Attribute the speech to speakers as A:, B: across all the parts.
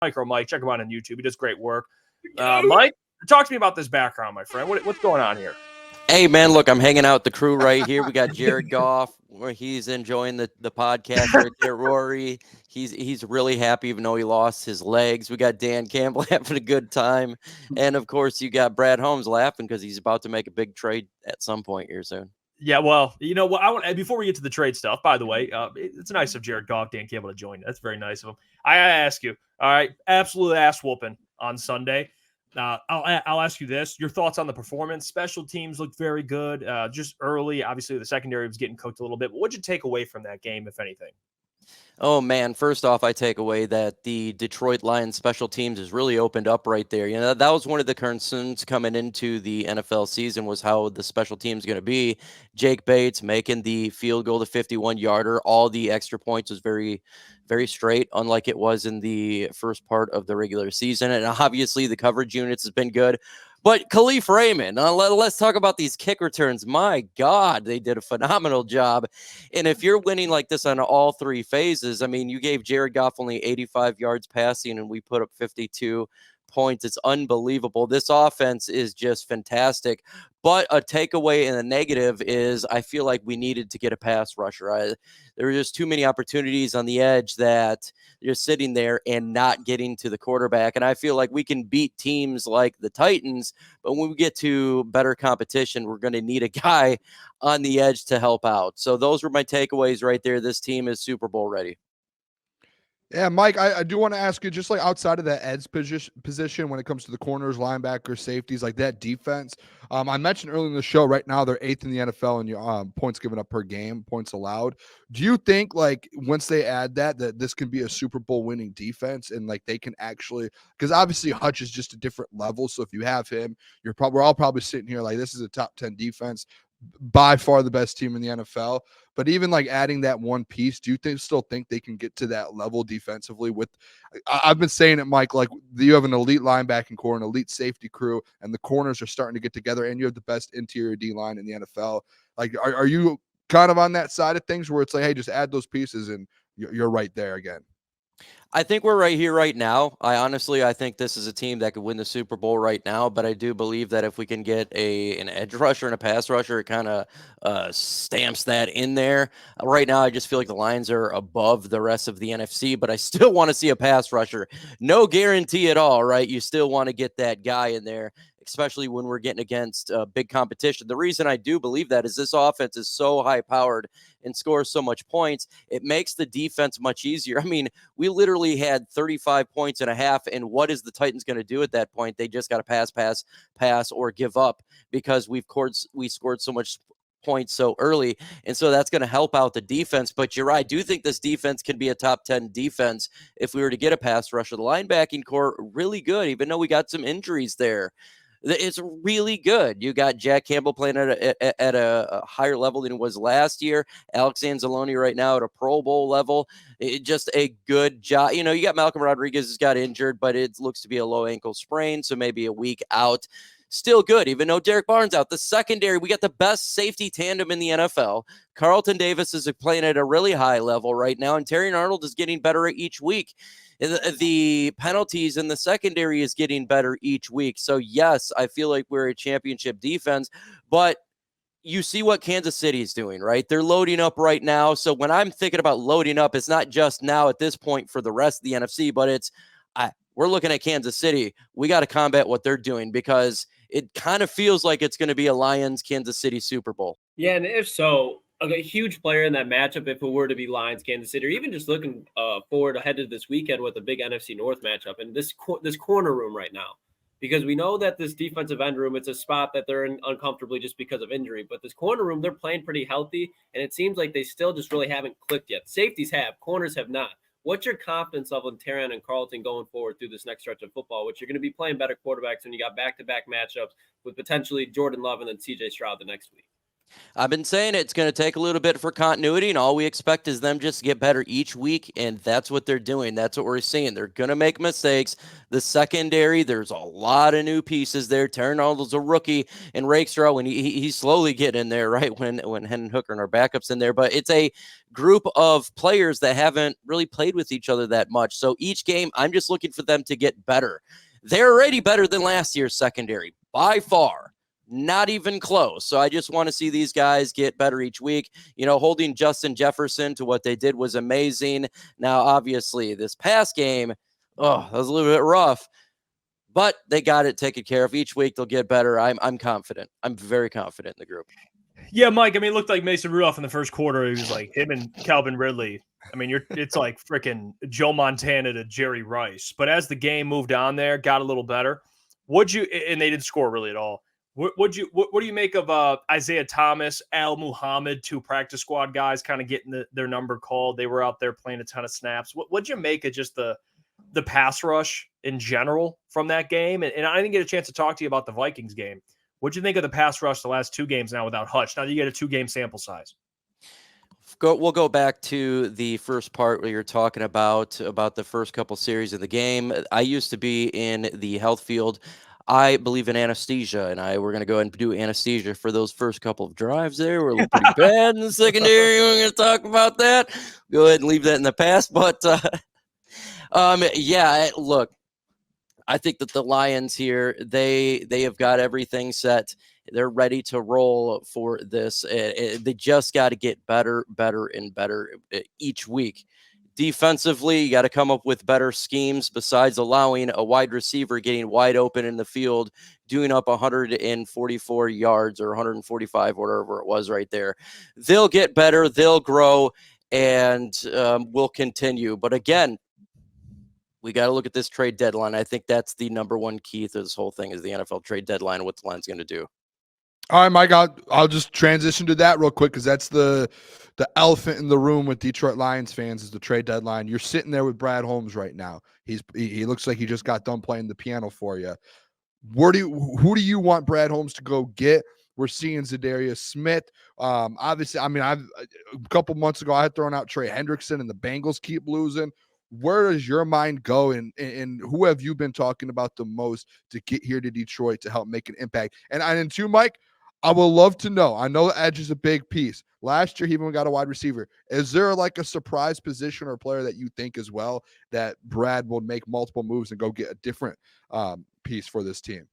A: MicroMike. Check him out on YouTube. He does great work. Mike, talk to me about this background, my friend. What's going on here?
B: Hey, man, look, I'm hanging out with the crew right here. We got Jared Goff, where he's enjoying the podcast right there. Rory, he's really happy, even though he lost his legs. We got Dan Campbell having a good time. And, of course, you got Brad Holmes laughing because he's about to make a big trade at some point here soon.
A: Yeah, well, you know what? I want before we get to the trade stuff. By the way, it's nice of Jared Goff, Dan Campbell to join. That's very nice of him. I gotta ask you. All right, absolute ass whooping on Sunday. I'll ask you this: your thoughts on the performance? Special teams looked very good. Just early, obviously, the secondary was getting cooked a little bit. But what'd you take away from that game, if anything?
B: Oh, man. First off, I take away that the Detroit Lions special teams has really opened up right there. You know, that was one of the concerns coming into the NFL season was how the special teams going to be. Jake Bates making the field goal, the 51-yarder, all the extra points was very, very straight, unlike it was in the first part of the regular season. And obviously the coverage units has been good. But Khalif Raymond, let's talk about these kick returns. My God, they did a phenomenal job. And if you're winning like this on all three phases, I mean, you gave Jared Goff only 85 yards passing, and we put up 52 points. It's unbelievable. This offense is just fantastic. But a takeaway in the negative is I feel like we needed to get a pass rusher. There were just too many opportunities on the edge that you're sitting there and not getting to the quarterback. And I feel like we can beat teams like the Titans, but when we get to better competition, we're going to need a guy on the edge to help out. So those were my takeaways right there. This team is Super Bowl ready.
C: Yeah, Mike, I do want to ask you, just like outside of that edge position when it comes to the corners, linebackers, safeties, like that defense. I mentioned earlier in the show, right now they're 8th in the NFL in points given up per game, points allowed. Do you think, like, once they add that this can be a Super Bowl winning defense and, like, they can actually – because obviously Hutch is just a different level. So if you have him, we're all probably sitting here like this is a top 10 defense, by far the best team in the NFL. But even like adding that one piece, do you still think they can get to that level defensively? I've been saying it, Mike, like you have an elite linebacking core, an elite safety crew, and the corners are starting to get together, and you have the best interior D line in the NFL. Like, are you kind of on that side of things where it's like, hey, just add those pieces and you're right there again?
B: I think we're right here right now. I think this is a team that could win the Super Bowl right now, but I do believe that if we can get an edge rusher and a pass rusher, it kind of stamps that in there. Right now, I just feel like the Lions are above the rest of the NFC, but I still want to see a pass rusher. No guarantee at all, right? You still want to get that guy in there, especially when we're getting against big competition. The reason I do believe that is this offense is so high-powered and scores so much points, it makes the defense much easier. I mean, we literally had 35 points and a half, and what is the Titans going to do at that point? They just got to pass, or give up because we scored so much points so early, and so that's going to help out the defense. But you're right, I do think this defense can be a top 10 defense if we were to get a pass rusher. The linebacking core really good, even though we got some injuries there. It's really good. You got Jack Campbell playing at a higher level than it was last year. Alex Anzalone right now at a Pro Bowl level. Just a good job. You know, you got Malcolm Rodriguez who's got injured, but it looks to be a low ankle sprain, so maybe a week out. Still good, even though Derek Barnes out. The secondary, we got the best safety tandem in the NFL. Carlton Davis is playing at a really high level right now, and Terrion Arnold is getting better each week. The penalties in the secondary is getting better each week. So, yes, I feel like we're a championship defense, but you see what Kansas City is doing, right? They're loading up right now. So when I'm thinking about loading up, it's not just now at this point for the rest of the NFC, but we're looking at Kansas City. We got to combat what they're doing because it kind of feels like it's going to be a Lions-Kansas City Super Bowl.
D: Yeah, and if so, a huge player in that matchup, if it were to be Lions, Kansas City, or even just looking forward ahead to this weekend with a big NFC North matchup, and this corner room right now, because we know that this defensive end room, it's a spot that they're in uncomfortably just because of injury, but this corner room, they're playing pretty healthy, and it seems like they still just really haven't clicked yet. Safeties have, corners have not. What's your confidence level in Terrion and Carlton going forward through this next stretch of football, which you're going to be playing better quarterbacks when you got back-to-back matchups with potentially Jordan Love and then C.J. Stroud the next week?
B: I've been saying it's going to take a little bit for continuity, and all we expect is them just to get better each week, and that's what they're doing. That's what we're seeing. They're going to make mistakes. The secondary, there's a lot of new pieces there. Terran Arnold's a rookie, and Rakestraw, when he's slowly getting in there, right, when Hendon Hooker and our backups in there. But it's a group of players that haven't really played with each other that much. So each game, I'm just looking for them to get better. They're already better than last year's secondary, by far. Not even close. So I just want to see these guys get better each week. You know, holding Justin Jefferson to what they did was amazing. Now, obviously, this past game, that was a little bit rough, but they got it taken care of. Each week they'll get better. I'm confident. I'm very confident in the group.
A: Yeah, Mike. I mean, it looked like Mason Rudolph in the first quarter. He was like him and Calvin Ridley. I mean, it's like freaking Joe Montana to Jerry Rice. But as the game moved on there, got a little better. And they didn't score really at all. What do you make of Isaiah Thomas, Al Muhammad, 2 practice squad guys kind of getting their number called? They were out there playing a ton of snaps. What'd you make of just the pass rush in general from that game? And I didn't get a chance to talk to you about the Vikings game. What'd you think of the pass rush the last 2 games now without Hutch? Now you get a 2-game sample size.
B: We'll go back to the first part where you're talking about the first couple series of the game. I used to be in the health field. I believe in anesthesia, and we're going to go ahead and do anesthesia for those first couple of drives there. We're pretty bad in the secondary. We're going to talk about that. Go ahead and leave that in the past. But, look, I think that the Lions here, they have got everything set. They're ready to roll for this. They just got to get better and better each week. Defensively, you got to come up with better schemes besides allowing a wide receiver getting wide open in the field, doing up 144 yards or 145, whatever it was right there. They'll get better, they'll grow, and we'll continue. But again, we got to look at this trade deadline. I think that's the number one key to this whole thing is the NFL trade deadline, what the line's going to do.
C: All right, Mike, I'll just transition to that real quick because that's the elephant in the room with Detroit Lions fans is the trade deadline. You're sitting there with Brad Holmes right now. He looks like he just got done playing the piano for you. Who do you want Brad Holmes to go get? We're seeing Zadarius Smith. Obviously, I mean, a couple months ago I had thrown out Trey Hendrickson, and the Bengals keep losing. Where does your mind go, and who have you been talking about the most to get here to Detroit to help make an impact? And two, Mike, I would love to know. I know the edge is a big piece. Last year, he even got a wide receiver. Is there like a surprise position or player that you think as well that Brad will make multiple moves and go get a different piece for this team?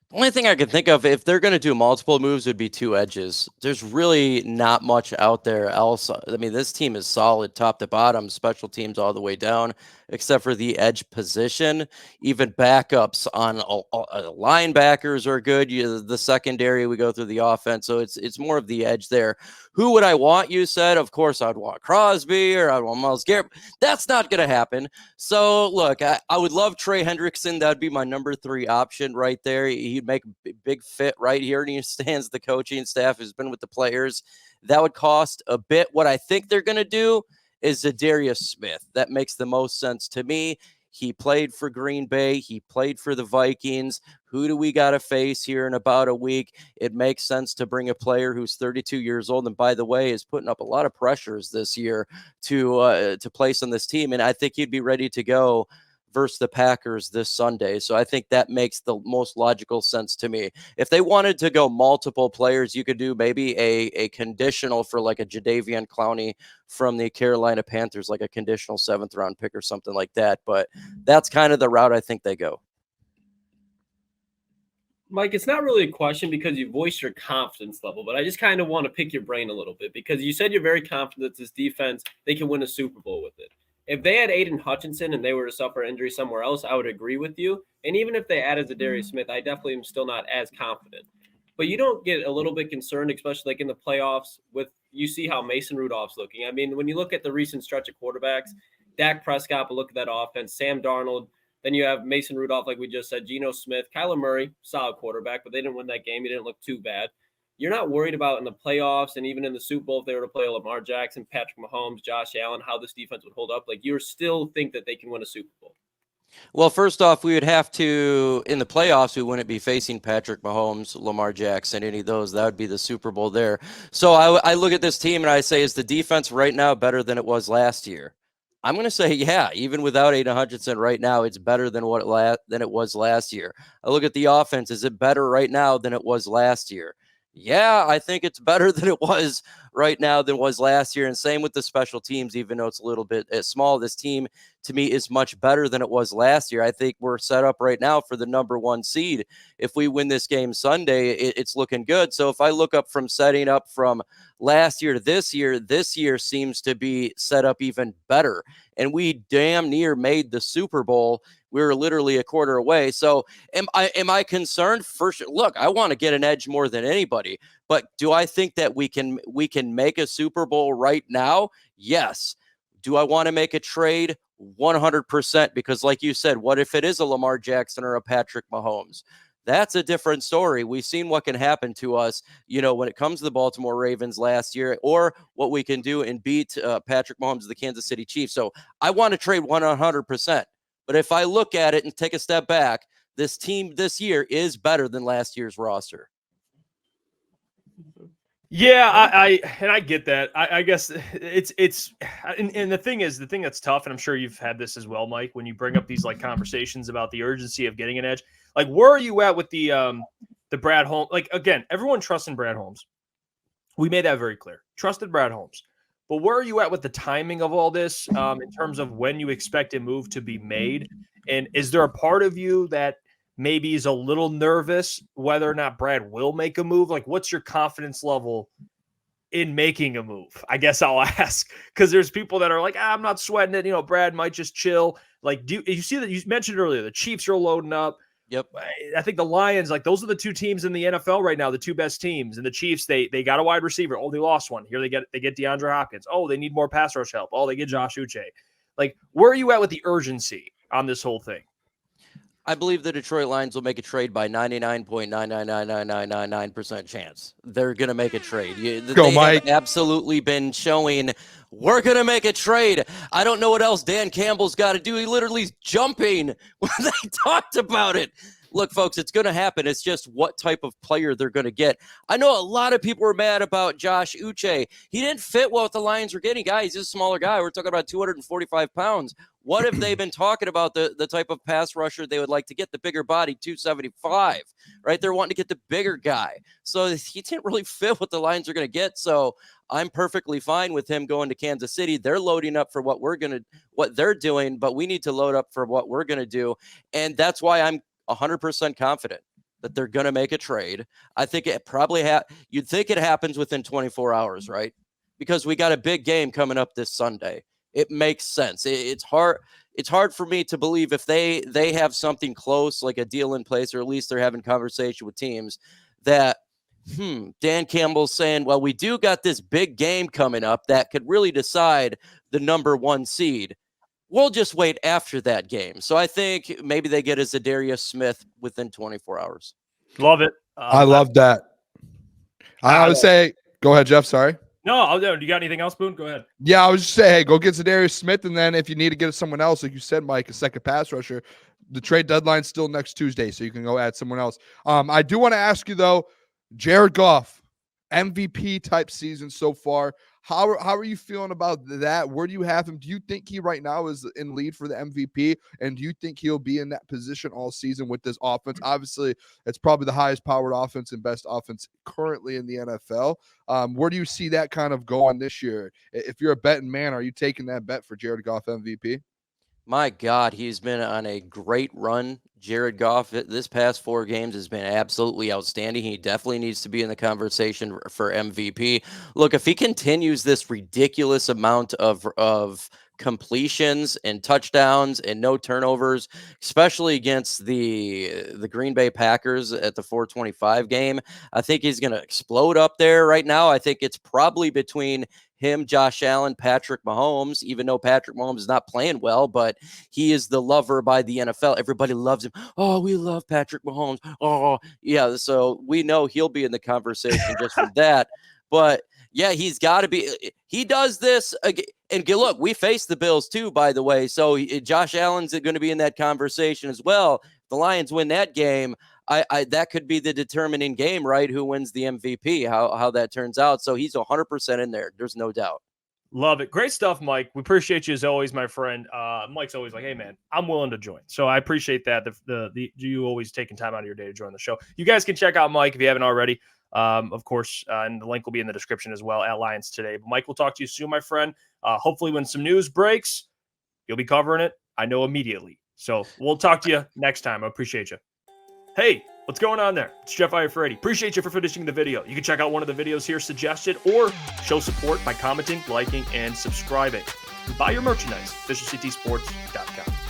B: The only thing I can think of, if they're going to do multiple moves, would be 2 edges. There's really not much out there else. I mean, this team is solid top to bottom, special teams all the way down, except for the edge position. Even backups on linebackers are good. The secondary, we go through the offense, so it's more of the edge there. Who would I want? You said, of course, I'd want Crosby or I'd want Myles Garrett. That's not going to happen. So, look, I would love Trey Hendrickson. That would be my number 3 option right there. He'd make a big fit right here. And he understands the coaching staff, has been with the players. That would cost a bit. What I think they're going to do is Zadarius Smith. That makes the most sense to me. He played for Green Bay. He played for the Vikings. Who do we got to face here in about a week? It makes sense to bring a player who's 32 years old and, by the way, is putting up a lot of pressures this year to place on this team. And I think he'd be ready to go versus the Packers this Sunday. So I think that makes the most logical sense to me. If they wanted to go multiple players, you could do maybe a conditional for like a Jadeveon Clowney from the Carolina Panthers, like a conditional 7th round pick or something like that. But that's kind of the route I think they go.
D: Mike, it's not really a question because you voiced your confidence level, but I just kind of want to pick your brain a little bit because you said you're very confident that this defense, they can win a Super Bowl with it. If they had Aiden Hutchinson and they were to suffer injury somewhere else, I would agree with you. And even if they added Zadarius Smith, I definitely am still not as confident. But you don't get a little bit concerned, especially like in the playoffs, with you see how Mason Rudolph's looking. I mean, when you look at the recent stretch of quarterbacks, Dak Prescott, but look at that offense, Sam Darnold, then you have Mason Rudolph, like we just said, Geno Smith, Kyler Murray, solid quarterback, but they didn't win that game. He didn't look too bad. You're not worried about in the playoffs and even in the Super Bowl if they were to play Lamar Jackson, Patrick Mahomes, Josh Allen, how this defense would hold up. Like you still think that they can win a Super Bowl.
B: Well, first off, we would have to, in the playoffs, we wouldn't be facing Patrick Mahomes, Lamar Jackson, any of those. That would be the Super Bowl there. So I look at this team and I say, is the defense right now better than it was last year? I'm going to say, yeah, even without Aiden Hutchinson right now, it's better than than it was last year. I look at the offense. Is it better right now than it was last year? Yeah, I think it's better than it was right now than it was last year. And same with the special teams, even though it's a little bit small. This team, to me, is much better than it was last year. I think we're set up right now for the #1 seed. If we win this game Sunday, it's looking good. So if I look up from setting up from last year to this year seems to be set up even better. And we damn near made the Super Bowl. We were literally a quarter away. So am I concerned? For sure. Look, I want to get an edge more than anybody. But do I think that we can make a Super Bowl right now? Yes. Do I want to make a trade? 100%. Because like you said, what if it is a Lamar Jackson or a Patrick Mahomes? That's a different story. We've seen what can happen to us, when it comes to the Baltimore Ravens last year, or what we can do and beat Patrick Mahomes, the Kansas City Chiefs. So I want to trade 100%. But if I look at it and take a step back, this team this year is better than last year's roster.
A: Yeah, I get that. I guess it's and the thing that's tough, and I'm sure you've had this as well, Mike, when you bring up these like conversations about the urgency of getting an edge. Like, where are you at with the Brad Holmes? Like, again, everyone trusts in Brad Holmes. We made that very clear. Trusted Brad Holmes. But where are you at with the timing of all this in terms of when you expect a move to be made? And is there a part of you that maybe is a little nervous whether or not Brad will make a move? Like, what's your confidence level in making a move? I guess I'll ask, because there's people that are like, I'm not sweating it. Brad might just chill. Like, do you see that? You mentioned earlier, the Chiefs are loading up.
B: Yep.
A: I think the Lions, like, those are the two teams in the NFL right now, the two best teams. And the Chiefs, they got a wide receiver. Oh, they lost one. Here they get DeAndre Hopkins. Oh, they need more pass rush help. Oh, they get Josh Uche. Like, where are you at with the urgency on this whole thing?
B: I believe the Detroit Lions will make a trade by 99.9999999% chance. They're going to make a trade. They
C: Mike.
B: have absolutely been showing we're going to make a trade. I don't know what else Dan Campbell's got to do. He literally is jumping when they talked about it. Look, folks, it's going to happen. It's just what type of player they're going to get. I know a lot of people were mad about Josh Uche. He didn't fit well with the Lions were getting. He's a smaller guy. We're talking about 245 pounds. What if they've been talking about the type of pass rusher they would like to get, the bigger body, 275, right? They're wanting to get the bigger guy. So he didn't really fit what the Lions are going to get. So I'm perfectly fine with him going to Kansas City. They're loading up for what they're doing, but we need to load up for what we're going to do. And that's why I'm 100% confident that they're going to make a trade. I think it probably you'd think it happens within 24 hours, right? Because we got a big game coming up this Sunday. It makes sense. It's hard for me to believe if they have something close, like a deal in place, or at least they're having conversation with teams that Dan Campbell's saying, well, we do got this big game coming up that could really decide the #1 seed. We'll just wait after that game. So I think maybe they get a Zadarius Smith within 24 hours.
A: Love it.
C: I love that. I would say, go ahead, Jeff. Sorry.
A: No, do you got anything else, Boone? Go ahead.
C: Yeah, I was just saying, hey, go get Zadarius Smith, and then if you need to get someone else, like you said, Mike, a second pass rusher, the trade deadline's still next Tuesday, so you can go add someone else. I do want to ask you, though, Jared Goff, MVP type season so far. How are you feeling about that? Where do you have him? Do you think he right now is in lead for the MVP? And do you think he'll be in that position all season with this offense? Obviously, it's probably the highest powered offense and best offense currently in the NFL. Where do you see that kind of going this year? If you're a betting man, are you taking that bet for Jared Goff MVP?
B: My God, he's been on a great run. Jared Goff, this past 4 games has been absolutely outstanding. He definitely needs to be in the conversation for MVP. Look, if he continues this ridiculous amount of completions and touchdowns and no turnovers, especially against the Green Bay Packers at the 425 game, I think he's going to explode up there right now. I think it's probably between him, Josh Allen, Patrick Mahomes, even though Patrick Mahomes is not playing well, but he is the lover by the NFL. Everybody loves him. Oh, we love Patrick Mahomes. Oh, yeah. So we know he'll be in the conversation just for that. But Yeah, he's got to be. He does this again. And look, we face the Bills too, by the way. So Josh Allen's going to be in that conversation as well. If the Lions win that game, I that could be the determining game, right? Who wins the MVP, how that turns out. So he's 100% in there. There's no doubt.
A: Love it. Great stuff, Mike. We appreciate you as always, my friend. Mike's always like, hey, man, I'm willing to join. So I appreciate that. The you always taking time out of your day to join the show. You guys can check out Mike if you haven't already. Of course, and the link will be in the description as well at Lions Today. But Mike, we'll talk to you soon, my friend. Hopefully when some news breaks, you'll be covering it. I know immediately. So we'll talk to you next time. I appreciate you. Hey, what's going on there? It's Jeff Iafrate. Appreciate you for finishing the video. You can check out one of the videos here suggested or show support by commenting, liking, and subscribing. Buy your merchandise, officialctsports.com.